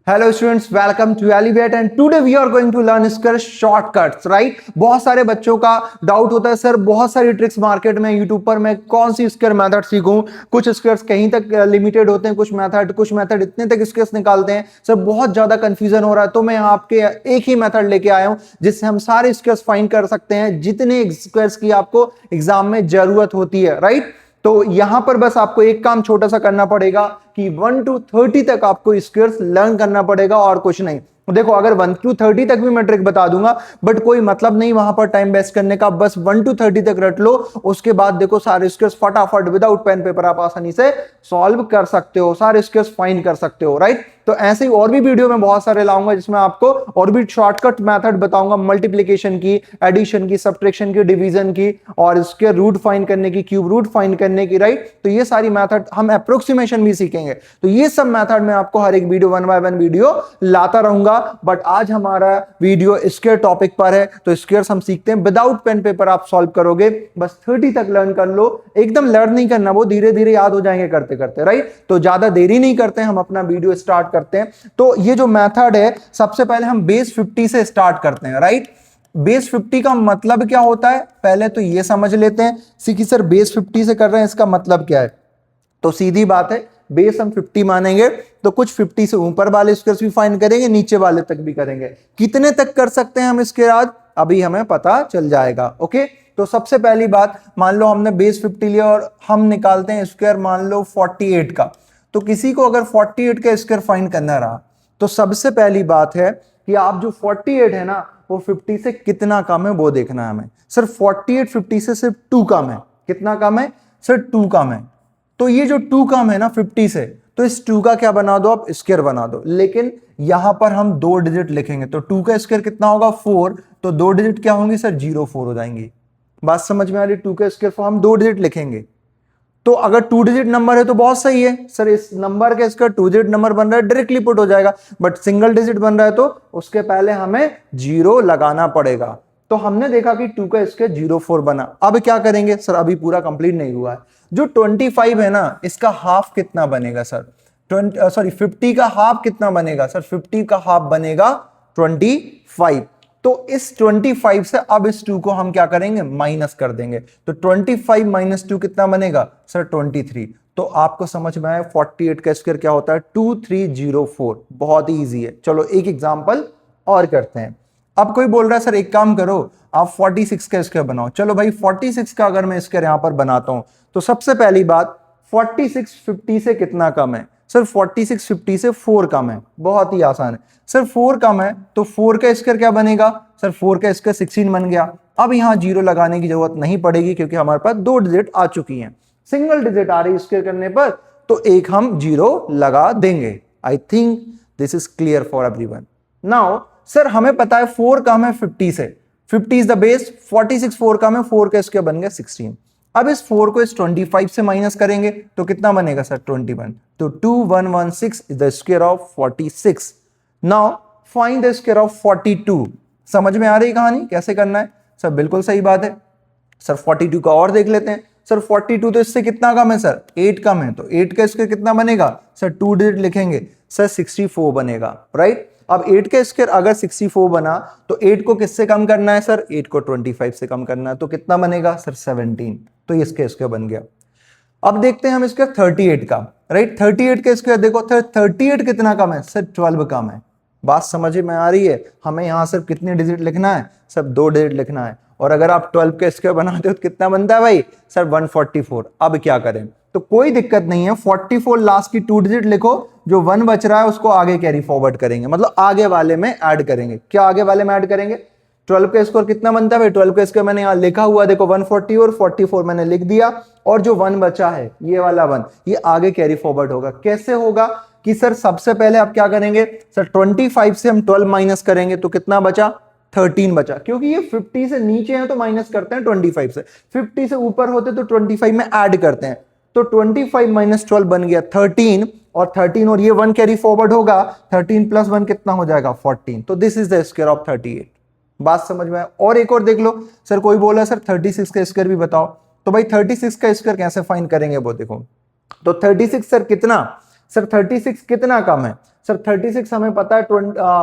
Hello students, welcome to Elevate and today we are going to learn square shortcuts. Right, बहुत सारे बच्चों का doubt होता है सर बहुत सारी ट्रिक्स मार्केट में यूट्यूब पर मैं कौन सी स्क्वायर मेथड सीखूं। कुछ स्क्वायर्स कहीं तक लिमिटेड होते हैं, कुछ मेथड इतने तक स्क्वायर्स निकालते हैं। सर बहुत ज्यादा कंफ्यूजन हो रहा है, तो मैं आपके एक ही मेथड लेके आया हूं जिससे हम सारे स्क्वायर्स फाइंड कर सकते हैं जितने स्क्वायर्स की आपको एग्जाम में जरूरत होती है। राइट, तो यहां पर बस आपको एक काम छोटा सा करना पड़ेगा कि 1 to 30 तक आपको स्क्वायर्स लर्न करना पड़ेगा और कुछ नहीं। देखो, अगर 1 to 30 तक भी मैं ट्रिक बता दूंगा बट कोई मतलब नहीं वहां पर टाइम वेस्ट करने का। बस 1 to 30 तक रट लो, उसके बाद देखो सारे स्क्वायर्स फटाफट विदाउट पेन पेपर आप आसानी से सॉल्व कर सकते हो, सारे स्क्वायर्स फाइंड कर सकते हो। राइट, तो ऐसे ही और भी वीडियो में बहुत सारे लाऊंगा जिसमें आपको और भी शॉर्टकट मेथड बताऊंगा, मल्टीप्लिकेशन की, एडिशन की, सब्ट्रैक्शन की, डिवीजन की और इसके रूट फाइंड करने की, क्यूब रूट फाइंड करने की। राइट, तो ये सारी मेथड हम अप्रोक्सीमेशन भी सीखेंगे। तो ये सब मेथड में आपको हर एक वीडियो 1 by 1 वीडियो लाता रहूंगा। बट आज हमारा वीडियो स्क्वायर टॉपिक पर है, तो स्क्वायर्स हम सीखते हैं विदाउट पेन पेपर आप सॉल्व करोगे। बस 30 तक लर्न कर लो, एकदम लर्न नहीं करना, वो धीरे धीरे याद हो जाएंगे करते करते। राइट, तो ज्यादा देरी नहीं करते, हम अपना वीडियो स्टार्ट करते हैं। तो ये जो मेथड है, सबसे पहले हम बेस 50 से स्टार्ट करते हैं। राइट, बेस 50 का मतलब क्या होता है पहले तो ये समझ लेते हैं। कि सर बेस 50 से कर रहे हैं, इसका मतलब क्या है? तो सीधी बात है, बेस हम 50 मानेंगे तो कुछ 50 से ऊपर वाले स्क्वायर्स भी फाइंड करेंगे, नीचे वाले तक भी करेंगे। कितने तक कर सकते हैं हम इसके बाद अभी हमें पता चल जाएगा। ओके, तो सबसे पहली बात, मान लो हमने बेस 50 लिया और हम निकालते हैं स्क्वायर मान लो 48 का। तो किसी को अगर 48 का स्क्वायर फाइंड करना रहा तो सबसे पहली बात है कि आप जो 48 है ना वो 50 से कितना कम है वो देखना है हमें। सर 48 50 से सिर्फ 2 कम है। कितना कम है सर? 2 कम है। तो ये जो 2 कम है ना 50 से, तो इस 2 का क्या बना दो आप? स्क्वायर बना दो। लेकिन यहां पर हम 2 डिजिट लिखेंगे तो 2 का स्क्वायर कितना होगा? 4। तो 2 डिजिट क्या होंगी सर? 0 4 हो जाएंगी। बात समझ में आ रही? 2 का स्क्वायर फॉर हम 2 डिजिट लिखेंगे। तो अगर 2 डिजिट नंबर है तो बहुत सही है सर, इस नंबर का इसका 2 डिजिट नंबर बन रहा है डायरेक्टली पुट हो जाएगा। बट सिंगल डिजिट बन रहा है तो उसके पहले हमें 0 लगाना पड़ेगा। तो हमने देखा कि 2 का इसके 0 4 बना। अब क्या करेंगे सर? अभी पूरा कंप्लीट नहीं हुआ है। जो 25 है ना, इसका हाफ कितना बनेगा सर? 50 का हाफ कितना बनेगा सर? 50 का हाफ बनेगा 25। तो इस 25 से अब इस 2 को हम क्या करेंगे? माइनस कर देंगे। तो 25 माइनस 2 कितना बनेगा सर? 23। तो आपको समझ में आया 48 का स्क्वायर क्या होता है? 2304। बहुत ही ईजी है। चलो एक एग्जांपल और करते हैं। अब कोई बोल रहा है सर एक काम करो, आप 46 का स्क्वायर बनाओ। चलो भाई 46 का अगर मैं स्क्वायर यहां पर बनाता हूं तो सबसे पहली बात, 46 50 से कितना कम है सर? 46 50 से 4 कम है। बहुत ही आसान है सर, 4 कम है तो 4 का स्क्वायर क्या बनेगा सर? 4 का स्क्वायर 16 बन गया। अब यहां 0 लगाने की जरूरत नहीं पड़ेगी क्योंकि हमारे पास 2 डिजिट आ चुकी हैं। सिंगल डिजिट आ रही स्क्वायर करने पर तो एक हम 0 लगा देंगे। I think this is clear for everyone. Now sir हमें पता है 4 कम है 50 से, 50 इज द बेस, 46 4 कम है, 4 का स्क्वायर बन गया 16। अब इस 4 को इस 25 से माइनस करेंगे तो कितना बनेगा सर? 21। तो 2116 is the square of 46। Now find the square of 42। समझ में आ रही कहानी कैसे करना है सर? बिल्कुल सही बात है सर। 42 का और देख लेते हैं सर। 42 तो इससे कितना कम है सर? 8 कम है। तो 8 का स्क्वायर कितना बनेगा सर? 2 डिजिट लिखेंगे सर, 64 बनेगा। राइट, अब 8 का स्क्वायर अगर 64 बना तो 8 को किससे कम करना है सर? 8 को 25 से कम करना है। तो कितना बनेगा सर? 17। तो इसके स्क्वायर बन गया। अब देखते हैं हम इसका 38 का। राइट, 38 का स्क्वायर देखो, 38 कितना कम है सर? 12 कम है। बात समझ में आ रही है? हमें यहां सिर्फ कितने डिजिट लिखना है? सब 2 डिजिट लिखना है। और अगर आप 12 का स्क्वायर बनाते हो तो कितना बनता है भाई सर? 144। अब क्या करें? तो कोई दिक्कत नहीं है, 44 लास्ट की 2 डिजिट लिखो, जो 1 बच रहा है उसको आगे कैरी फॉरवर्ड करेंगे, मतलब आगे वाले में ऐड करेंगे। क्या आगे वाले में ऐड करेंगे? 12 का स्क्वायर कितना बनता है भाई? 12 का स्क्वायर मैंने यहां लिखा हुआ देखो 140 और 44 मैंने लिख दिया, और जो 1 बचा है ये वाला 1 ये आगे कैरी फॉरवर्ड होगा। कैसे होगा कि सर सबसे पहले आप क्या करेंगे सर? 25 से हम 12 माइनस करेंगे तो कितना बचा? 13 बचा। क्योंकि ये 50 से नीचे है तो माइनस करते हैं 25 से, 50 से ऊपर होते तो 25 में ऐड करते हैं। तो 25 माइनस 12 बन गया 13, और 13 और ये 1 कैरी फॉरवर्ड होगा, 13 प्लस 1 कितना हो जाएगा? 14। तो this is the square of 38। बात समझ में आया? और एक और देख लो सर, कोई बोला सर 36 का स्क्वायर भी बताओ। तो भाई 36 का स्क्वायर कैसे फाइंड करेंगे वो देखो। तो 36 सर कितना? सर 36 कितना कम है? सर 36 हमें पता है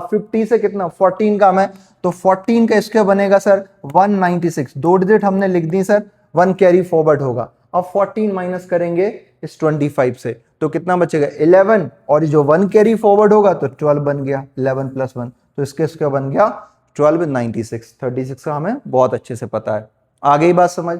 50 से कितना 14 कम है, तो 14 का स्क्वायर बनेगा सर 196। 2 डिजिट हमने लिख दी सर, 1 कैरी फॉरवर्ड होगा। अब 14 माइनस करेंगे इस 25 से तो कितना बचेगा 11, और जो 1 कैरी फॉरवर्ड होगा तो 12 बन गया, 11 + 1, तो इसके स्क्वायर बन गया 1296। 36 का हमें बहुत अच्छे से पता है। आ गई बात समझ?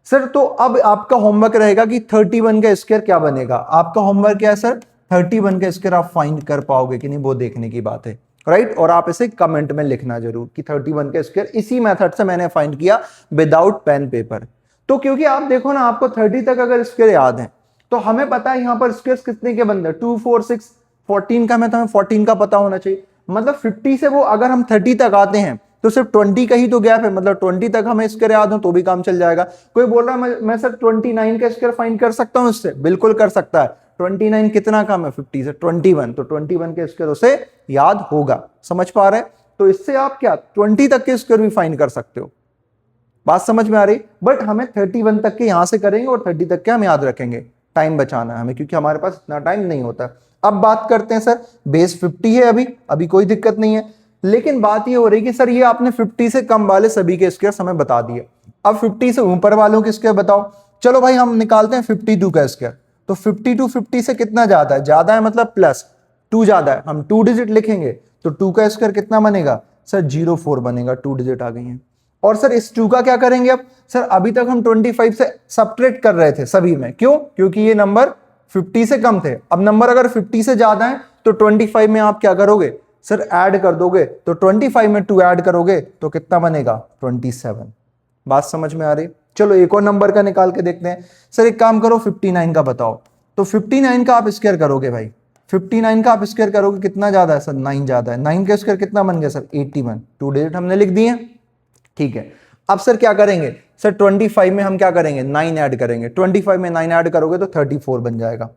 सर तो अब आपका होमवर्क रहेगा कि 31 का स्क्वायर क्या बनेगा। आपका होमवर्क क्या है सर? 31 का स्क्वायर आप फाइंड कर पाओगे कि नहीं वो देखने की बात है, राइट। और आप इसे कमेंट में लिखना जरूर कि 31 का स्क्वायर इसी मेथड से मैंने फाइंड किया विदाउट पेन पेपर। तो क्योंकि आप देखो ना, आपको 30 तक अगर स्क्वायर याद है तो हमें पता है यहाँ पर स्क्वायर कितने के बनते हैं 2 4 6 14 का, मैं तो हमें 14 का पता होना चाहिए। मतलब 50 से वो अगर हम 30 तक आते हैं तो सिर्फ 20 का ही तो गैप है, मतलब 20 तक हमें स्क्वायर याद हो तो भी काम चल जाएगा। कोई बोल रहा है मैं सर 29 का स्क्वायर फाइंड कर सकता हूं इससे, बिल्कुल कर सकता है। 29 कितना कम है 50 से? 21, तो 21 के स्क्वायर उसे याद होगा। समझ पा रहे हैं? तो इससे आप क्या 20 तक के स्क्वायर भी फाइंड कर सकते हो। बात समझ में आ रही? बट हमें 31 तक के यहां से करेंगे और 30 तक के हम याद रखेंगे, टाइम बचाना है हमें क्योंकि हमारे पास इतना टाइम नहीं होता। अब बात करते हैं सर, बेस 50 है अभी कोई दिक्कत नहीं है, लेकिन बात ये हो रही कि सर ये आपने 50 से कम वाले सभी के स्क्वायर हमें बता दिए, अब 50 से ऊपर वालों के स्क्वायर बताओ। चलो भाई हम निकालते हैं 52 का स्क्वायर। तो 52 50 से कितना ज्यादा है? ज्यादा है मतलब प्लस 2 ज्यादा है, हम 2 डिजिट लिखेंगे तो 2 का स्क्वायर कितना बनेगा सर? 04 बनेगा, 2 डिजिट आ गई है। और सर इस 2 का क्या करेंगे अब? सर अभी तक हम 25 से सब्ट्रैक्ट कर रहे थे सभी में, क्यों? क्योंकि ये नंबर 50 से कम थे। अब नंबर अगर 50 से ज्यादा है तो 25 में आप क्या करोगे सर? ऐड कर दोगे, तो 25 में 2 ऐड करोगे तो कितना बनेगा 27। बात समझ में आ रही? चलो एक और नंबर का निकाल के देखते हैं। सर एक काम करो 59 का बताओ, तो 59 का आप स्क्वायर करोगे भाई, 59 का आप स्क्वायर करोगे कितना ज्यादा है सर? 9 ज्यादा है। 9 का स्क्वायर कितना बन गया सर? 81। 2 डिजिट हमने लिख दिए, ठीक है। अब सर क्या करेंगे सर? 25 में हम क्या करेंगे? 9 ऐड करेंगे। 25 में 9 ऐड करोगे तो 34 बन जाएगा।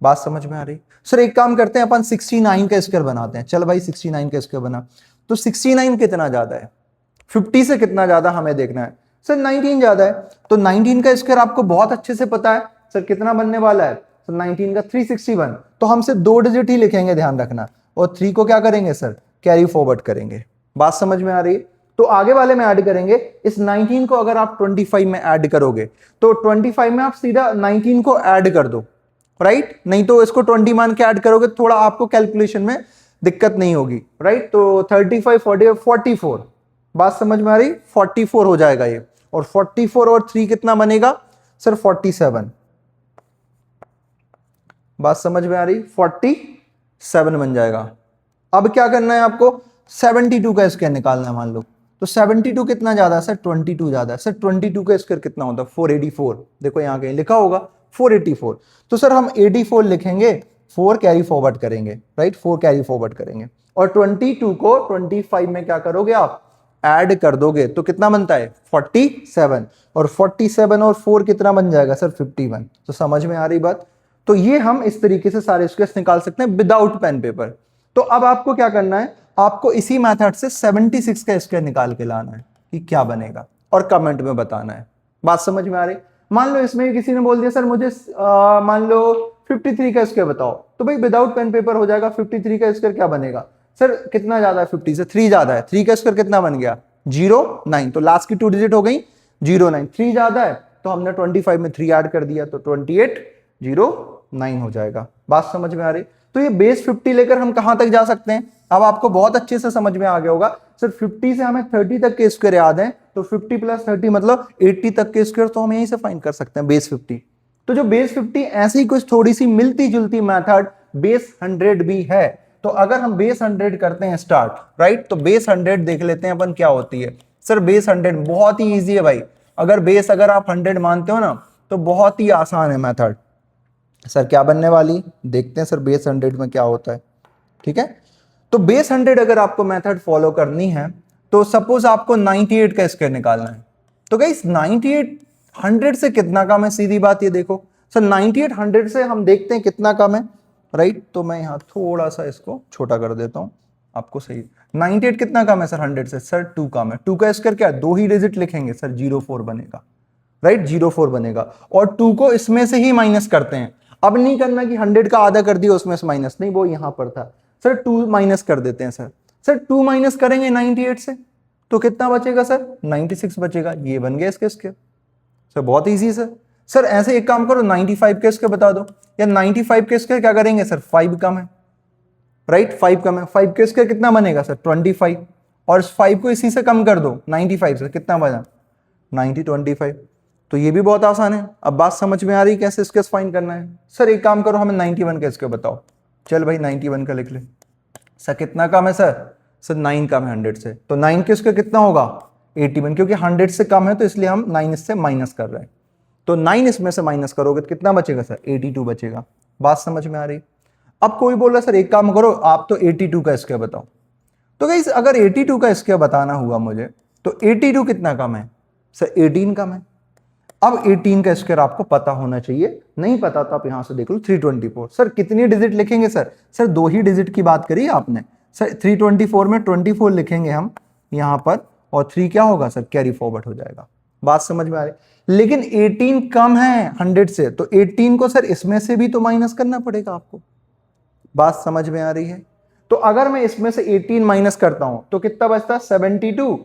बात समझ में आ रही? सर एक काम करते हैं अपन 69 का स्क्वायर बनाते हैं। चल भाई 69 का स्क्वायर बना, तो 69 कितना ज्यादा है 50 से? कितना ज्यादा हमें देखना है सर? 19 ज्यादा है। तो 19 का स्क्वायर आपको बहुत अच्छे से पता है सर कितना बनने वाला है सर? 19 का 361। तो हम सिर्फ 2 डिजिट ही लिखेंगे, ध्यान रखना, और 3 को क्या करेंगे सर? कैरी फॉरवर्ड करेंगे। बात समझ में आ रही? तो आगे वाले में ऐड करेंगे। इस 19 को अगर आप 25 में ऐड करोगे तो 25 में आप सीधा 19 को ऐड कर दो, राइट। नहीं तो इसको 20 मान के ऐड करोगे थोड़ा आपको कैलकुलेशन में दिक्कत नहीं होगी, राइट। तो 35 40 44, बात समझ में आ रही? 44 हो जाएगा ये, और 44 और 3 कितना बनेगा सर? 47। बात समझ में आ रही? 47 बन जाएगा। अब क्या करना है आपको? 72 का स्क्वायर निकालना है मान लो, तो 72 कितना ज्यादा है सर? 22 ज्यादा है। सर 22 का स्क्वायर कितना होता है? 484। देखो यहां कहीं लिखा होगा 484, तो सर हम 84 लिखेंगे, 4 कैरी फॉरवर्ड करेंगे, राइट, 4 कैरी फॉरवर्ड करेंगे, और 22 को 25 में क्या करोगे आप? ऐड कर दोगे, तो कितना बनता है 47, और 47 और 4 कितना बन जाएगा सर? 51। तो समझ में आ रही बात? तो ये हम इस तरीके से सारे स्क्वायर्स निकाल सकते हैं विदाउट पेन पेपर। तो अब आपको क्या करना है? आपको इसी मेथड से 76 का स्क्वायर निकाल के लाना है कि क्या बनेगा, और कमेंट में बताना है। बात समझ में आ रही? मान लो इसमें किसी ने बोल दिया सर मुझे मान लो 53 का स्क्वायर बताओ, तो भाई विदाउट पेन पेपर हो जाएगा। 53 का स्क्वायर क्या बनेगा सर? कितना ज्यादा है 50 से? 3 ज्यादा है। 3 का स्क्वायर कितना बन गया? 09। तो लास्ट की 2 डिजिट हो गई 09। 3 ज्यादा है तो हमने 25 में 3 ऐड कर दिया, तो 2809 हो जाएगा। बात समझ में आ रही? तो ये बेस 50 लेकर हम कहां तक जा सकते हैं? अब आपको बहुत अच्छे से समझ में आ गया होगा। सर 50 से हमें 30 तक के स्क्वायर याद है, तो 50 + 30 मतलब 80 तक के स्क्वायर तो हम यहीं से फाइंड कर सकते हैं बेस 50। तो जो बेस 50 ऐसी ही कुछ थोड़ी सी मिलती जुलती मेथड बेस 100 भी है। तो अगर हम बेस 100 करते हैं स्टार्ट, राइट, तो बेस 100 देख लेते हैं अपन क्या होती है। सर बेस 100 बहुत ही ईजी है भाई। अगर आप 100 मानते हो ना तो बहुत ही आसान है मेथड। सर क्या बनने वाली देखते हैं सर बेस 100 में क्या होता है, ठीक है। तो बेस 100 अगर आपको मेथड फॉलो करनी है तो सपोज आपको 98 का स्क्वायर निकालना है, तो गाइस 98 100 से कितना कम है? सीधी बात ये देखो सर, 98 100 से हम देखते हैं कितना कम है, राइट। तो मैं यहां थोड़ा सा इसको छोटा कर देता हूं आपको सही। 98 कितना कम है सर 100 से? सर 2 कम है। 2 का स्क्वायर क्या है? 2 ही डिजिट लिखेंगे सर, 04 बनेगा, राइट, 04 बनेगा। और 2 को इसमें से ही माइनस करते हैं। अब नहीं करना कि 100 का आधा कर दिया उसमें से माइनस, नहीं वो यहां पर था सर। 2 माइनस कर देते हैं सर 2 माइनस करेंगे 98 से तो कितना बचेगा सर 96 बचेगा। ये बन गया इसके स्क्वायर सर, बहुत इजी सर ऐसे एक काम करो 95 के स्क्वायर बता दो, या 95 के स्क्वायर क्या करेंगे सर 5 कम है राइट, 5 कम है, 5 के स्क्वायर कितना बनेगा सर 25, और इस 5 को इसी से कम कर दो 95 से, कितना बना 90 25। तो ये भी बहुत आसान है। अब बात समझ में आ रही कैसे स्क्वायर फाइंड करना है। सर एक काम करो हमें 91 का स्क्वायर बताओ, चल भाई 91 का लिख ले। सर कितना कम है सर 9 कम है 100 से, तो 9 के स्क्वायर कितना होगा 81, क्योंकि 100 से कम है तो इसलिए हम 9 इससे माइनस कर रहे हैं। तो 9 इसमें से माइनस करोगे तो कितना बचेगा सर 82 बचेगा। बात समझ में आ रही। अब कोई बोल रहा है सर एक काम करो आप तो 82 का स्क्वायर बताओ। तो गाइस अगर 82 का स्क्वायर बताना हुआ मुझे तो 82 कितना कम है सर 18 कम है। अब 18 का स्क्वायर आपको पता होना चाहिए, नहीं पता तो आप यहां से देख लो 324। सर कितनी डिजिट लिखेंगे सर 2 ही डिजिट की बात करी आपने सर। 324 में 24 लिखेंगे हम यहां पर, और 3 क्या होगा सर कैरी फॉरवर्ड हो जाएगा। बात समझ में आ रही। लेकिन 18 कम है 100 से, तो 18 को सर इसमें से भी तो माइनस करना पड़ेगा आपको। बात समझ में आ रही है। तो अगर मैं इसमें से 18 माइनस करता हूं तो कितना बचता है 72,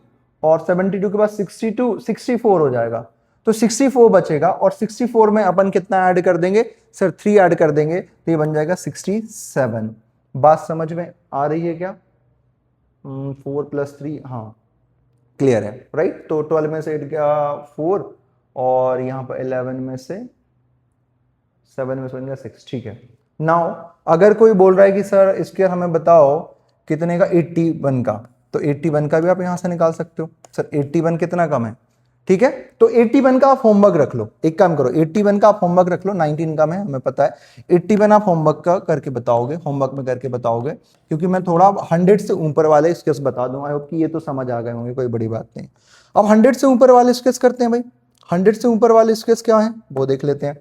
और 72 के बाद 64 हो जाएगा, तो 64 बचेगा, और 64 में अपन कितना ऐड कर देंगे सर 3 ऐड कर देंगे तो ये बन जाएगा 67। बात समझ में आ रही है क्या। 4 + 3 हाँ क्लियर है राइट। तो 12 में से 8 गया 4, और यहां पर 11 में से 7 में से बन गया 6। ठीक है। नाउ अगर कोई बोल रहा है कि सर स्क्वायर हमें बताओ कितने का 81 का, तो 81 का भी आप यहां से निकाल सकते हो। सर 81 कितना कम है, ठीक है। तो 81 का आप होमवर्क रख लो, एक काम करो 81 का आप होमवर्क रख लो, 19 कम है हमें पता है। 81 आप होमवर्क का करके बताओगे, होमवर्क में करके बताओगे, क्योंकि मैं थोड़ा 100 से ऊपर वाले स्केच बता दूं। आई होप कि ये तो समझ आ गए होंगे, कोई बड़ी बात नहीं। अब 100 से ऊपर वाले स्केच करते हैं भाई। 100 से ऊपर वाले स्केच क्या है वो देख लेते हैं।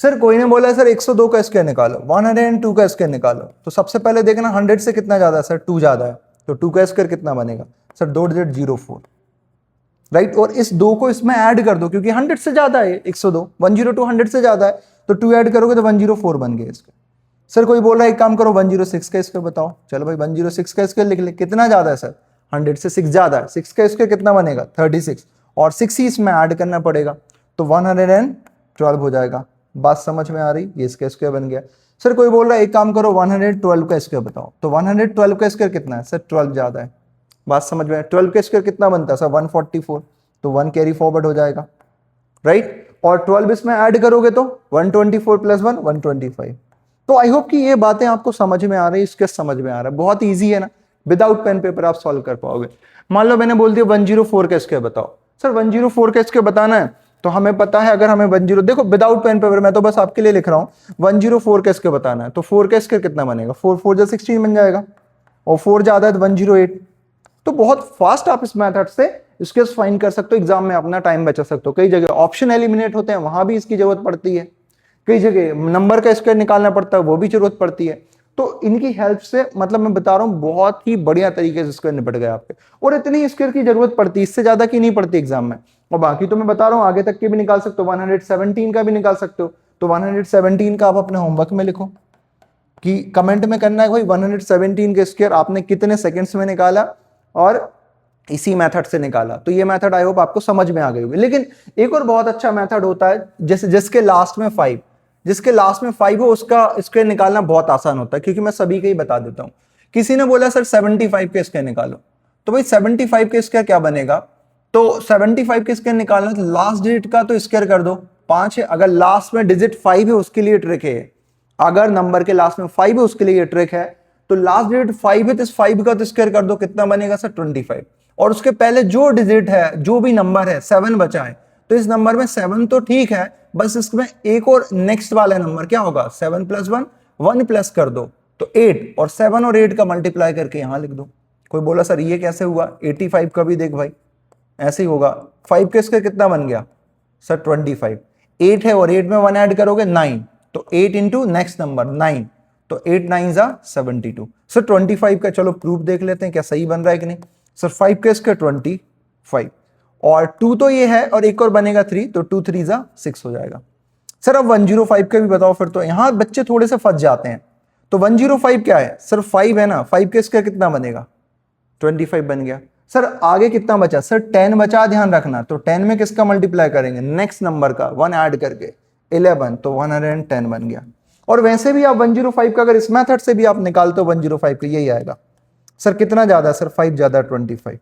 सर कोई ने बोला सर 102 का स्क्वायर निकालो, 102 का स्क्वायर निकालो। तो सबसे पहले देखना 100 से कितना ज्यादा है सर 2 ज्यादा है, तो 2 का स्क्वायर कितना बनेगा सर 2 डिजिट 04 राइट। और इस 2 को इसमें ऐड कर दो क्योंकि 100 से ज्यादा है 102, 102 100 से ज्यादा है, तो 2 ऐड करोगे तो 104 बन गया इसका। सर कोई बोल रहा है एक काम करो 106 का स्क्वायर बताओ। चलो भाई 106 का स्क्वायर लिख ले, कितना ज्यादा है सर 100 से 6 ज्यादा है, 6 का स्क्वायर कितना बनेगा 36, और 6 ही इसमें ऐड करना पड़ेगा तो 112 हो जाएगा। बात समझ में आ रही, ये इसका स्क्वायर बन गया। सर कोई बोल रहा है एक काम करो 112 का स्क्वायर बताओ, तो 112 का स्क्वायर कितना है सर 12 ज्यादा है। बात समझ में, 12 का स्क्वायर कितना बनता है सर 144, तो 1 कैरी फॉरवर्ड हो जाएगा राइट। और 12 इसमें ऐड करोगे तो 124 + 1 125। तो आई होप कि ये बातें आपको समझ में आ रही है, इसके समझ में आ रहा है, बहुत ईजी है ना, विदाउट पेन पेपर आप सॉल्व कर पाओगे। मान लो मैंने बोल दिया 104 का स्क्वायर बताओ। सर 104 का स्क्वायर बताना है तो हमें पता है, अगर हमें 10 देखो विदाउट पेन पेपर, मैं तो बस आपके लिए लिख रहा हूं 104 का स्क्वायर बताना है, तो 4 का स्क्वायर कितना बनेगा 4 4 जा 16 बन जाएगा, और 4 ज्यादा है तो 108। तो बहुत फास्ट आप इस मेथड से इसके फाइंड कर सकते हो, एग्जाम में अपना टाइम बचा सकते हो। कई जगह ऑप्शन एलिमिनेट होते हैं, वहां भी इसकी जरूरत पड़ती है, कई जगह नंबर का स्क्वायर निकालना पड़ता है, वो भी जरूरत पड़ती है। तो इनकी हेल्प से मतलब मैं बता रहा हूं बहुत ही बढ़िया तरीके से स्क्वायर निपट गए आपके, और इतनी स्क्वायर की जरूरत पड़ती है, इससे ज्यादा की नहीं पड़ती एग्जाम में। और बाकी तो मैं बता रहा हूं आगे तक के भी निकाल सकते हो, 117 का भी निकाल सकते हो। तो 117 का आप अपने होमवर्क में लिखो कि कमेंट में करना है भाई 117 के स्क्वायर आपने कितने सेकंड्स में निकाला और इसी मेथड से निकाला। तो ये मेथड आई होप आपको समझ में आ गई होगी। लेकिन एक और बहुत अच्छा मेथड होता है, जैसे जिसके लास्ट में 5 हो उसका स्क्वायर निकालना बहुत आसान होता है, क्योंकि मैं सभी के ही बता देता हूं। किसी ने बोला सर 75 के स्क्वायर निकालो, तो भाई 75 के स्क्वायर क्या बनेगा, तो 75 के स्क्वायर निकालना तो लास्ट डिजिट का तो स्क्वायर कर दो, 5 है, अगर लास्ट में डिजिट 5 है उसके लिए ट्रिक है, अगर नंबर के लास्ट में 5 है उसके लिए ट्रिक है, तो लास्ट डिजिट 5 है तो इस 5 का तो स्क्वायर कर दो, कितना बनेगा सर 25, और उसके पहले जो डिजिट है जो भी नंबर है 7 बचा है, तो इस नंबर में 7 तो ठीक है, बस इसमें एक और नेक्स्ट वाला नंबर क्या होगा 7 + 1 1 प्लस कर दो तो 8, और 7 और 8 का मल्टीप्लाई करके यहां लिख दो। कोई बोला सर ये कैसे हुआ, 85 का भी देख भाई ऐसे ही होगा। 5 के स्क्वायर कितना बन गया सर 25, 8 है और 8 में 1 ऐड करोगे 9, तो 8 इंटू नेक्स्ट नंबर 9, तो 8 9 जा 72। सर 25 का चलो प्रूफ देख लेते हैं क्या सही बन रहा है कि नहीं। सर 5 के स्क्वायर 25, और 2 तो ये है और एक और बनेगा 3, तो 2 3 जा 6 हो जाएगा। सर अब 105 का भी बताओ फिर, तो यहां बच्चे थोड़े से फंस जाते हैं। तो 105 क्या है सर, 5 है ना, 5 का स्क्वायर कितना बनेगा, 25 बन गया। सर आगे कितना बचा, सर 10 बचा, ध्यान रखना। तो 10 में किसका मल्टीप्लाई करेंगे, नेक्स्ट नंबर का 1 ऐड करके 11, तो 110 बन गया। और वैसे भी आप 105 का अगर इस मेथड से भी आप निकालते हो 105 का, यही आएगा। सर कितना ज्यादा, सर 5 ज्यादा 25।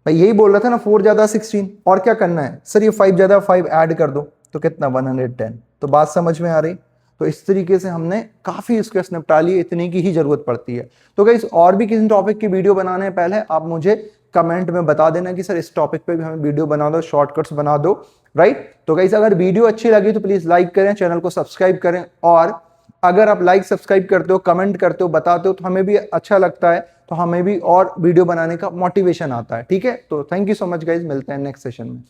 भाई यही बोल रहा था ना, 4 ज्यादा 16, और क्या करना है सर, ये 5 ज्यादा 5 ऐड कर दो तो कितना 110। तो बात समझ में आ रही। तो इस तरीके से हमने काफी स्क्वायर्स निपटा लिए, इतनी की ही जरूरत पड़ती है। तो गाइस और भी किसी टॉपिक की वीडियो बनाने हैं, पहले आप मुझे कमेंट में बता देना कि सर इस टॉपिक पे भी हमें वीडियो बना दो, शॉर्टकट्स बना दो, राइट। तो गाइस अगर वीडियो अच्छी लगी तो प्लीज लाइक करें, चैनल को सब्सक्राइब करें, और अगर आप लाइक सब्सक्राइब करते हो, कमेंट करते हो, बताते हो, तो हमें भी अच्छा लगता है, तो हमें भी और वीडियो बनाने का मोटिवेशन आता है। ठीक है, तो thank you so much guys, मिलते हैं नेक्स्ट सेशन में।